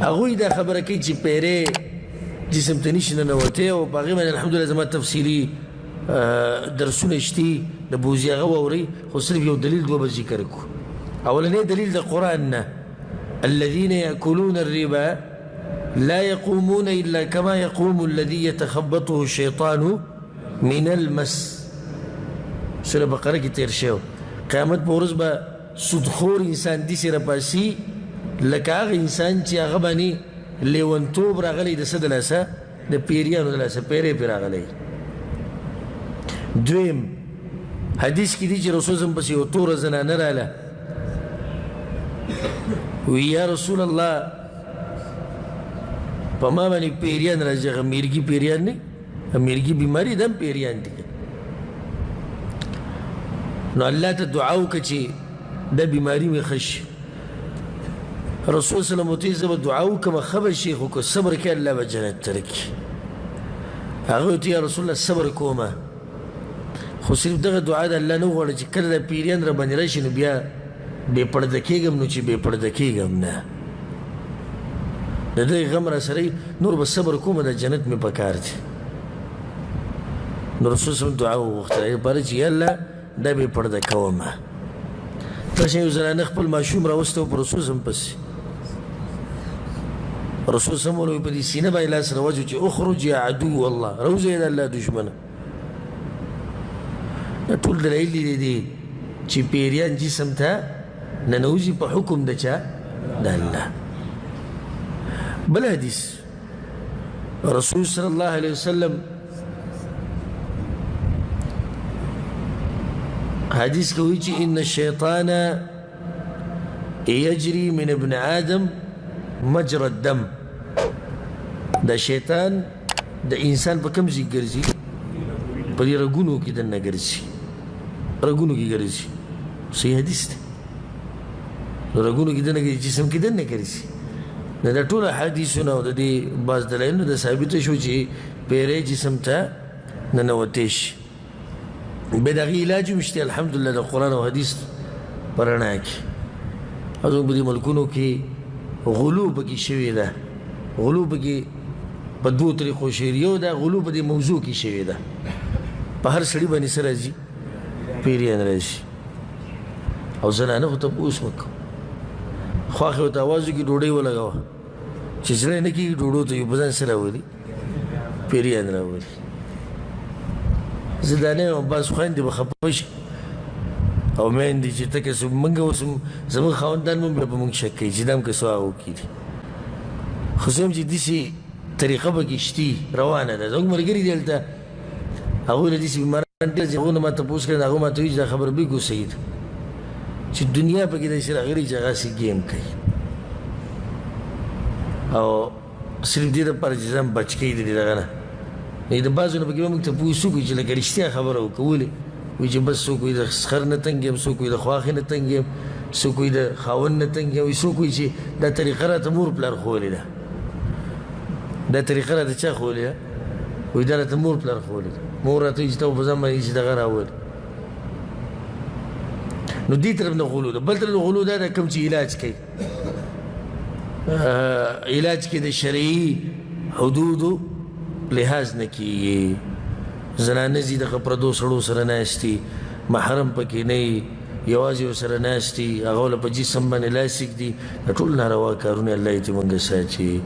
هغوی دا خبره کوي چې پیرې جسم ته نشي ننوتی او په هغې باندې الحمدلله زما تفصیلي درسونه شتي د بوزي هغه واورئ خو صرف یو دلیل دوه به ذکر کړو. اولنی دلیل د قرآن نه الذين يأكلون الربا لا يقومون إلا كما يقوم الذي يتخبطه الشيطان من المس. سورة بقرة کی تیر شو قیامت په ورځ به سودخور انسان داسې راپاسي لکه هغه انسان چې هغه باندې لیونتوب راغلی د څه د لاسه د پیریانو د لاسه پیرې پرې راغلی. دویم حدیث کې دي چې رسول صلی پسې یو توره زنانه راله وی یا رسول الله په ما باندې پیریان راځي. هغه میرګي پیریان نه میرګي بیماري دم پیریان دي. نو الله ته دعا وکړه چې دا بیماري مې ښه شي. رسول صلی الله علیه وسلم دعا وکړه ښه به شي خو که صبر کوې الله به جنت ته راکړي. هغه ورته یا رسول الله صبر کومه خو صرف دغه دعا د الله نه وغواړه چې کله دا پیریان را باندې راشي نو بیا بې پرده کېږم نو چې بې پرده کېږم نه د دغې غم را سره نور به صبر کومه د جنت مې په کار دی. نو رسول صلی دعا وغوښتله هغې لپاره چې یا الله دا بې پرده کومه. تاسې یو زنانه خپل ماشوم راوسته و په رسول صلی پسې رسول صلی الله په دې سینه باندې لاس راواچو چې اخرج یا عدو الله راوځئ د الله دشمنه. دا ټول دلایل دي چې پیریان جسم ته ننوځي په حکم د چا د الله. بل حدیث رسول صلی الله علیه وسلم حدیث کوي چې ان الشیطان یجری من ابن آدم مجرى الدم. دا شیطان د انسان په کوم ځای ګرځي؟ په دې رګونو کې دننه ګرځي، رګونو کې ګرځي. صحیح حدیث دی. رګونو کې دننه ګرځي، جسم کې دننه ګرځي. نو دا ټول حدیثونه او د دې بعض دلایلونه د ثابته شو چې پیرې جسم ته ننوتی شي. بیا د هغې علاج هم شته الحمدلله د قرآن او حدیث په رڼا کې. او زموږ په دې ملکونو کې غلو پکې شوې ده. غلو پکې په دوو طریقو شوې ده. یو دا غلو په دې موضوع کې شوې ده په هر سړي باندې څه راځي؟ پیریان راځي. او زنانه خو تپوس مه کوه خواښې ورته اواز وکړي ډوډۍ ولګوه چې زړه نه کېږي ډوډو ته یو په ځان څه راولي؟ پیریان راولي. زه دا نه یم بعض خویندې به خفه شي او میندې چې ته که موږ اوس زموږ خاوندان هم بیا په موږ شک کوي چې دا هم که څه هغه وکړي دي. خو زه یم چې داسې طریقه پکې شتي روانه ده. زموږ ملګري دي هلته هغوی له داسې بیماران ډېر هغو نه ما تپوس کړی هغو ما ته وایي چې دا خبره بالکل صحیح ده چې دنیا پکې داسې راغلي چې هغسې ګیم کوي او صرف دې دپاره چې ځان بچ کوي د دې دغه نه. د بعضو نه پکې به موږ تپوس وکړو چې لکه رښتیا خبره وکړو ولې وایي چې بس څوک وایي د خر نه تنګ یم، څوک وایي د خواښې نه تنګ یم، څوک وایي د خاوند نه تنګ یم، څوک وایي چې دا طریقه راته مور پلار ښوولې ده. دا طریقه راته چا ښوولې ده؟ وایي دا راته مور پلار ښوولې ده. مور راته وایي چې ته په ځان باندې چې دغه راولې. نو دې طرف نه غلو ده. بل طرف نه غلو دا ده کوم چې علاج کوي. علاج کې د شرعي حدودو لحاظ نه کېږي. زنانه ځي دغه پردو سړو سره ناستي، محرم پکې نه وي، یوازې ورسره ناستي، هغه له په جسم باندې لاس ږدي. دا ټول ناروا کارونه الله یې ترې موږ ساتي.